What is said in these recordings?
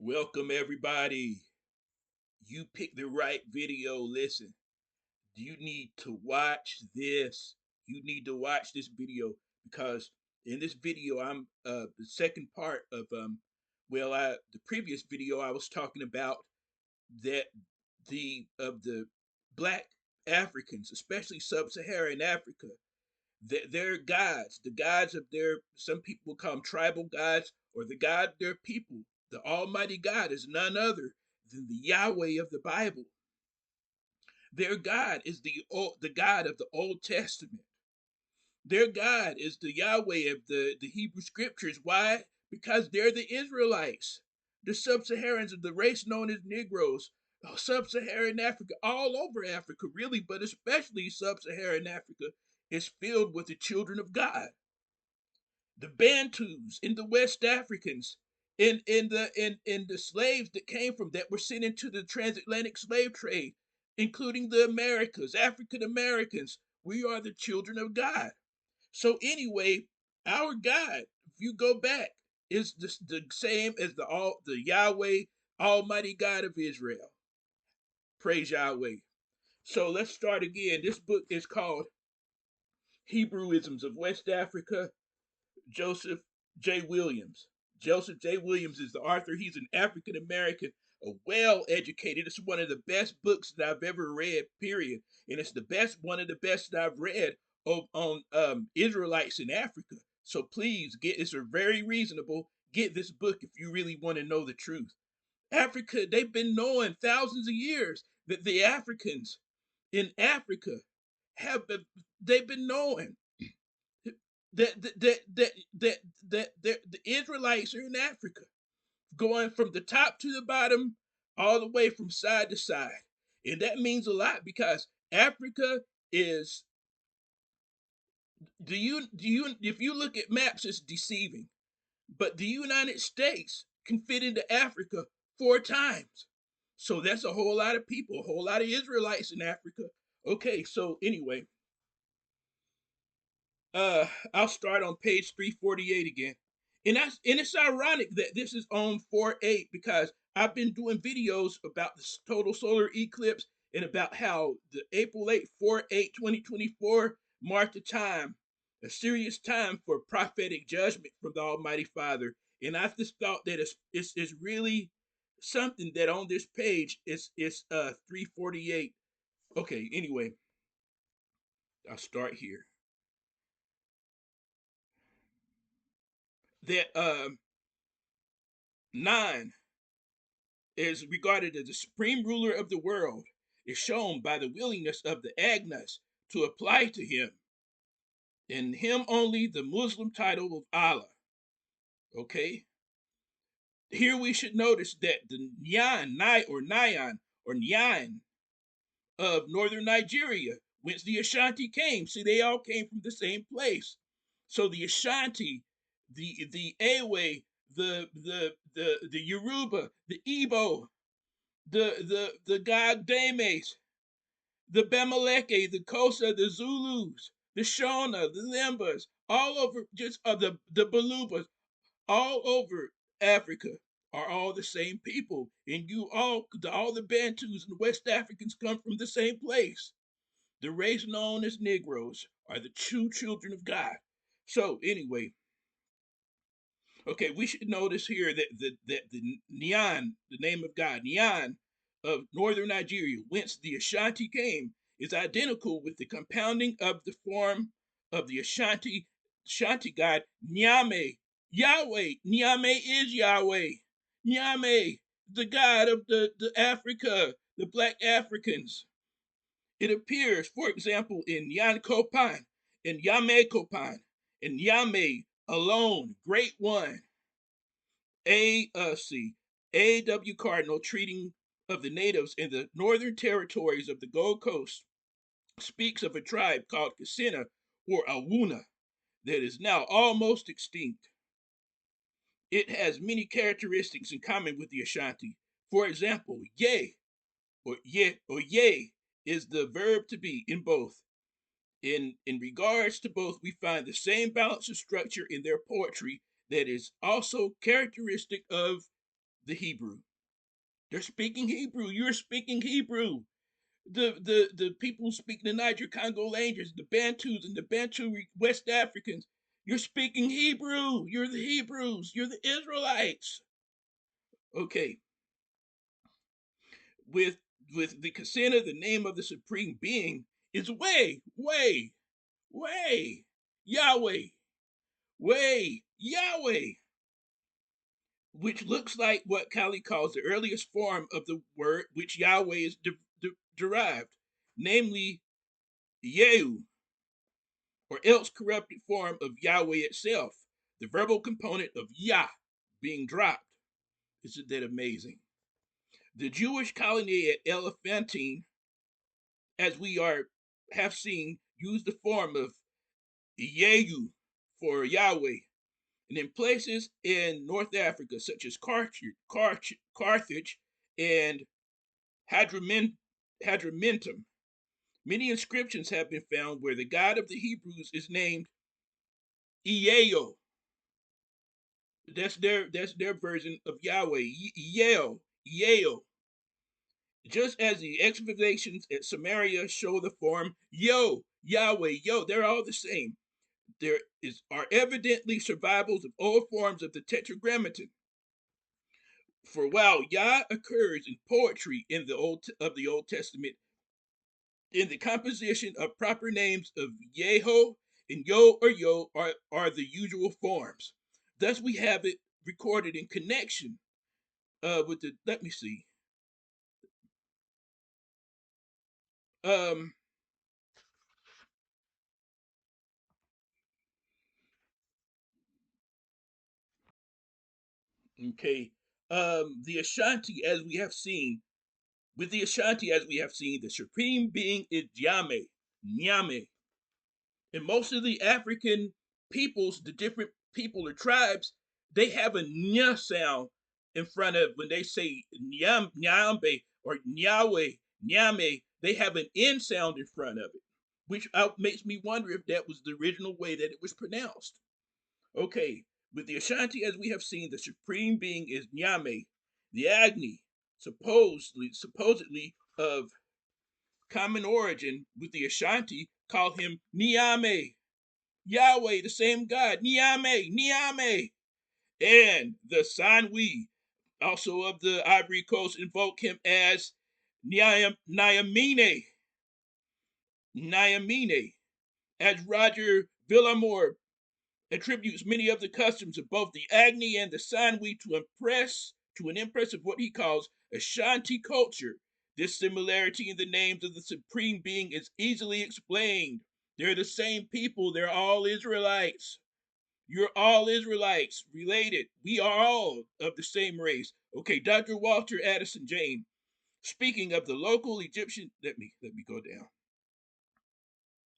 Welcome, everybody. You picked the right video. Listen, you need to watch this. You need to watch this video because in this video, I'm the second part of the previous video I was talking about that the black Africans, especially sub-Saharan Africa, their gods, the gods of their, some people call them tribal gods, or the God of their people, the Almighty God is none other than the Yahweh of the Bible. Their God is the God of the Old Testament. Their God is the Yahweh of the Hebrew scriptures. Why? Because they're the Israelites, the sub-Saharans of the race known as Negroes, sub-Saharan Africa, all over Africa, really, but especially sub-Saharan Africa is filled with the children of God. The Bantus and the West Africans in the slaves that came from that were sent into the transatlantic slave trade, including the Americas, African Americans. We are the children of God. So anyway, our God, if you go back, is the same as the Yahweh, Almighty God of Israel. Praise Yahweh. So let's start again. This book is called Hebrewisms of West Africa, Joseph J. Williams. Joseph J. Williams is the author. He's an African American, a well educated. It's one of the best books that I've ever read, period. And it's one of the best that I've read on Israelites in Africa. So please it's a very reasonable. Get this book if you really want to know the truth. Africa, they've been knowing thousands of years that the Africans in Africa have been, they've been knowing that the Israelites are in Africa, going from the top to the bottom, all the way from side to side, and that means a lot because Africa is. Do you if you look at maps, it's deceiving, but the United States can fit into Africa 4 times, so that's a whole lot of people, a whole lot of Israelites in Africa. Okay, so anyway, uh I'll start on page 348 again. And it's ironic that this is on 4/8 because I've been doing videos about the total solar eclipse and about how the April 8th, 2024 marked a serious time for prophetic judgment from the Almighty Father. And I just thought that it's really something that on this page is 348. Okay, anyway, I'll start here. That 9 is regarded as the supreme ruler of the world is shown by the willingness of the Agnas to apply to him, in him only, the Muslim title of Allah. Okay? Here we should notice that the Nyan or Nyan of northern Nigeria, whence the Ashanti came. See, they all came from the same place. So the Ashanti, the Ewe, the Yoruba, the Igbo, the Gagdames, the Bemeleke, the Kosa, the Zulus, the Shona, the Limbas, all over just the Balubas, all over Africa are all the same people. And you all the Bantus and West Africans come from the same place. The race known as Negroes are the true children of God. So anyway, okay, we should notice here that the Nyan, the name of God, Nyan of northern Nigeria, whence the Ashanti came, is identical with the compounding of the form of the Ashanti god Nyame. Yahweh. Nyame is Yahweh. Nyame, the god of the Africa, the black Africans. It appears, for example, in Yankopan, in Yamekopan, in Yame alone, great one. A.W. Cardinal, treating of the natives in the northern territories of the Gold Coast, speaks of a tribe called Kasina or Awuna that is now almost extinct. It has many characteristics in common with the Ashanti. For example, ye is the verb to be in both. In regards to both, we find the same balance of structure in their poetry that is also characteristic of the Hebrew. They're speaking Hebrew. You're speaking Hebrew. The people speaking the Niger Congo language, the Bantus and the Bantu West Africans. You're speaking Hebrew. You're the Hebrews. You're the Israelites. Okay. With the Kasena, the name of the supreme being is way, Yahweh, way, Yahweh, which looks like what Kali calls the earliest form of the word which Yahweh is derived, namely Yehu, or else corrupted form of Yahweh itself, the verbal component of Yah being dropped. Isn't that amazing? The Jewish colony at Elephantine, as we have seen, used the form of Yehu for Yahweh. And in places in North Africa, such as Carthage and Hadramintum, many inscriptions have been found where the God of the Hebrews is named Ieo. That's their version of Yahweh. Yeo. Just as the excavations at Samaria show the form Yahweh, they're all the same. There are evidently survivals of old forms of the Tetragrammaton. For while Yah occurs in poetry in the Old Testament, in the composition of proper names of Yeho and Yo or Yo are the usual forms. Thus, we have it recorded in connection with the. Let me see. Um, okay. The Ashanti, as we have seen, with the Ashanti, as we have seen, the supreme being is Nyame. And most of the African peoples, the different people or tribes, they have a nya sound in front of when they say nyambe or nyawe, nyame, they have an n sound in front of it, which makes me wonder if that was the original way that it was pronounced. Okay, with the Ashanti, as we have seen, the supreme being is Nyame, the Agni, supposedly of common origin with the Ashanti, call him Niame, Yahweh, the same God, Niame. And the Sanwi, also of the Ivory Coast, invoke him as Nyamine, as Roger Villamore attributes many of the customs of both the Agni and the Sanwi to an impress of what he calls Ashanti culture. This similarity in the names of the supreme being is easily explained. They're the same people, they're all Israelites. You're all Israelites, related. We are all of the same race. Okay, Dr. Walter Addison Jane, speaking of the local Egyptian, let me go down.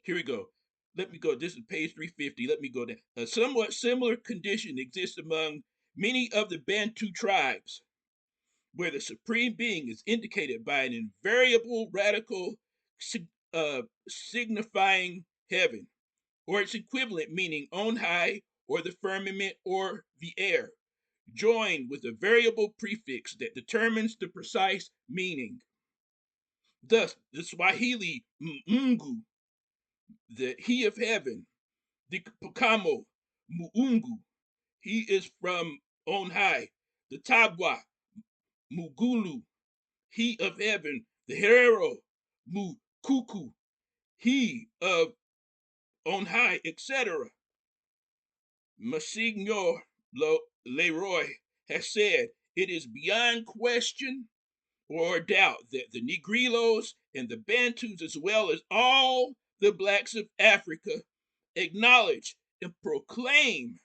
Here we go. Let me go. This is page 350. Let me go down. A somewhat similar condition exists among many of the Bantu tribes, where the supreme being is indicated by an invariable radical signifying heaven, or its equivalent meaning on high, or the firmament, or the air, joined with a variable prefix that determines the precise meaning. Thus, the Swahili Mungu, the he of heaven, the Pukamo Muungu, he is from on high, the Tabwa Mugulu, he of heaven, the Herero Mukuku, he of on high, etc. Monsignor Leroy has said it is beyond question or doubt that the Negrilos and the Bantus, as well as all the blacks of Africa, acknowledge and proclaim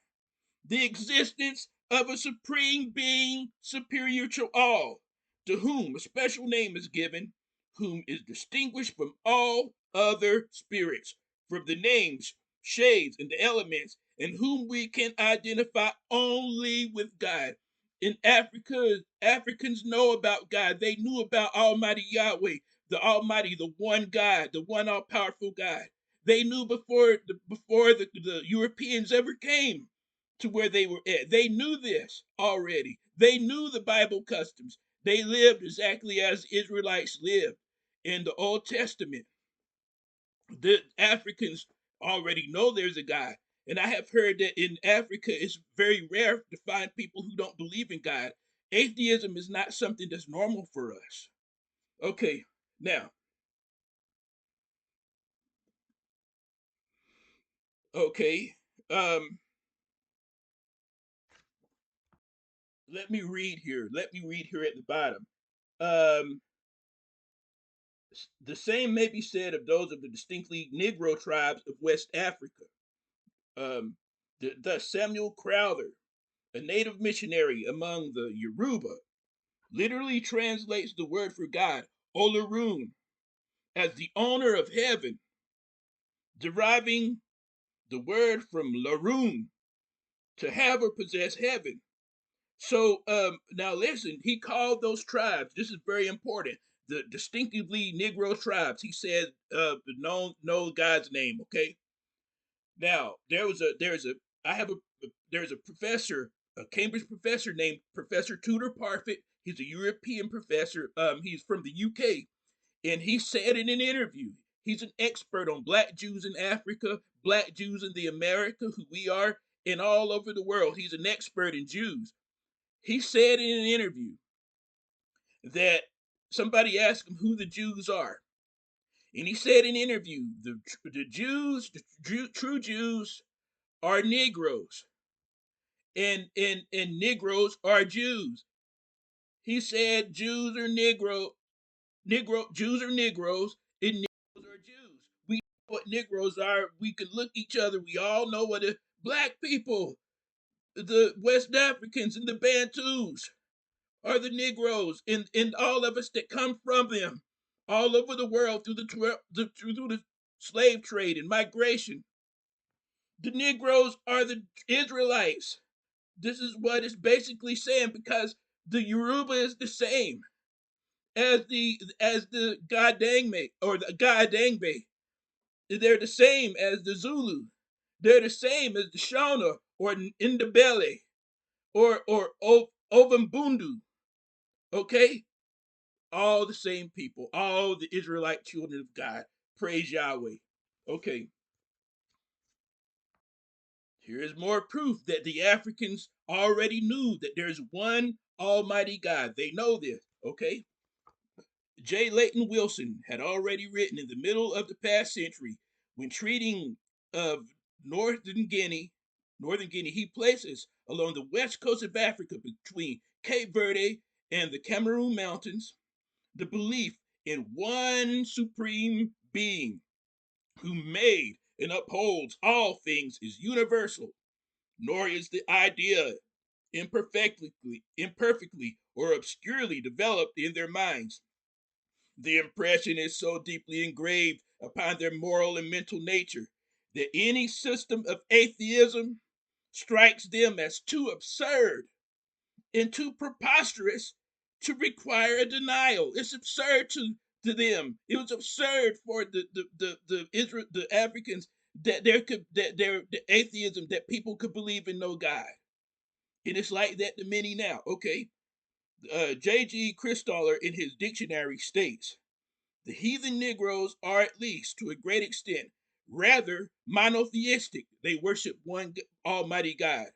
the existence of a supreme being superior to all, to whom a special name is given, whom is distinguished from all other spirits, from the names, shades, and the elements, and whom we can identify only with God. In Africa, Africans know about God. They knew about Almighty Yahweh, the Almighty, the one God, the one all-powerful God. They knew before the Europeans ever came to where they were at. They knew this already. They knew the Bible customs. They lived exactly as Israelites lived in the Old Testament. The Africans already know there's a God. And I have heard that in Africa, it's very rare to find people who don't believe in God. Atheism is not something that's normal for us. Okay, now, okay, um, let me read here. Let me read here at the bottom. Um, the same may be said of those of the distinctly Negro tribes of West Africa. Um, thus, Samuel Crowther, a native missionary among the Yoruba, literally translates the word for God, Olorun, as the owner of heaven, deriving the word from Larun, to have or possess heaven. So now listen, he called those tribes, this is very important, the distinctively Negro tribes. He said, know God's name, okay? Now, I have a, there's a professor, a Cambridge professor named Professor Tudor Parfit. He's a European professor. He's from the UK. And he said in an interview, he's an expert on black Jews in Africa, black Jews in the America, who we are, and all over the world. He's an expert in Jews. He said in an interview that somebody asked him who the Jews are. And he said in an interview, the Jews, the true Jews are Negroes. And Negroes are Jews. He said Jews are Jews are Negroes, and Negroes are Jews. We know what Negroes are. We can look each other. We all know what the black people, the West Africans, and the Bantus are the Negroes, and all of us that come from them, all over the world through the slave trade and migration. The Negroes are the Israelites. This is what it's basically saying, because the Yoruba is the same as the Gadangme or the Gadangbe. They're the same as the Zulu. They're the same as the Shona or Ndebele or Ovimbundu. Okay, all the same people, all the Israelite children of God. Praise Yahweh. Okay, here is more proof that the Africans already knew that there's one Almighty God. They know this. Okay, J. Leighton Wilson had already written in the middle of the past century, when treating of northern Guinea, he places along the west coast of Africa between Cape Verde and the Cameroon Mountains the belief in one supreme being who made and upholds all things is universal, nor is the idea imperfectly or obscurely developed in their minds. The impression is so deeply engraved upon their moral and mental nature that any system of atheism strikes them as too absurd and too preposterous to require a denial. It's absurd to them. It was absurd for the Africans that the atheism, that people could believe in no God. And it's like that to many now. Okay. J.G. Christaller in his dictionary states the heathen Negroes are, at least to a great extent, rather monotheistic. They worship one Almighty God,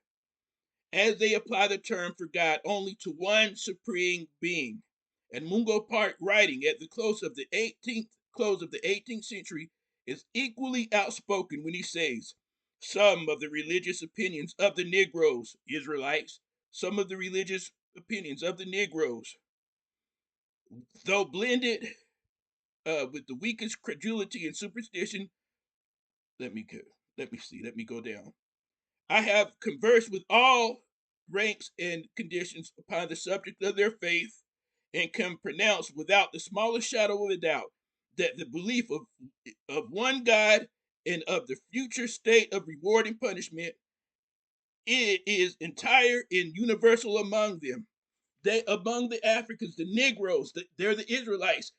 as they apply the term for God only to one supreme being. And Mungo Park, writing at the close of the 18th century, is equally outspoken when he says, "Some of the religious opinions of the Negroes, Israelites, some of the religious opinions of the Negroes, though blended with the weakest credulity and superstition." Let me go. Let me see. Let me go down. I have conversed with all ranks and conditions upon the subject of their faith, and can pronounce without the smallest shadow of a doubt that the belief of one God and of the future state of reward and punishment is entire and universal among them. They among the Africans, the Negroes, they're the Israelites.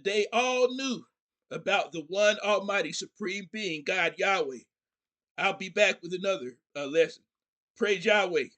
They all knew about the one Almighty Supreme Being, God Yahweh. I'll be back with another lesson. Praise Yahweh.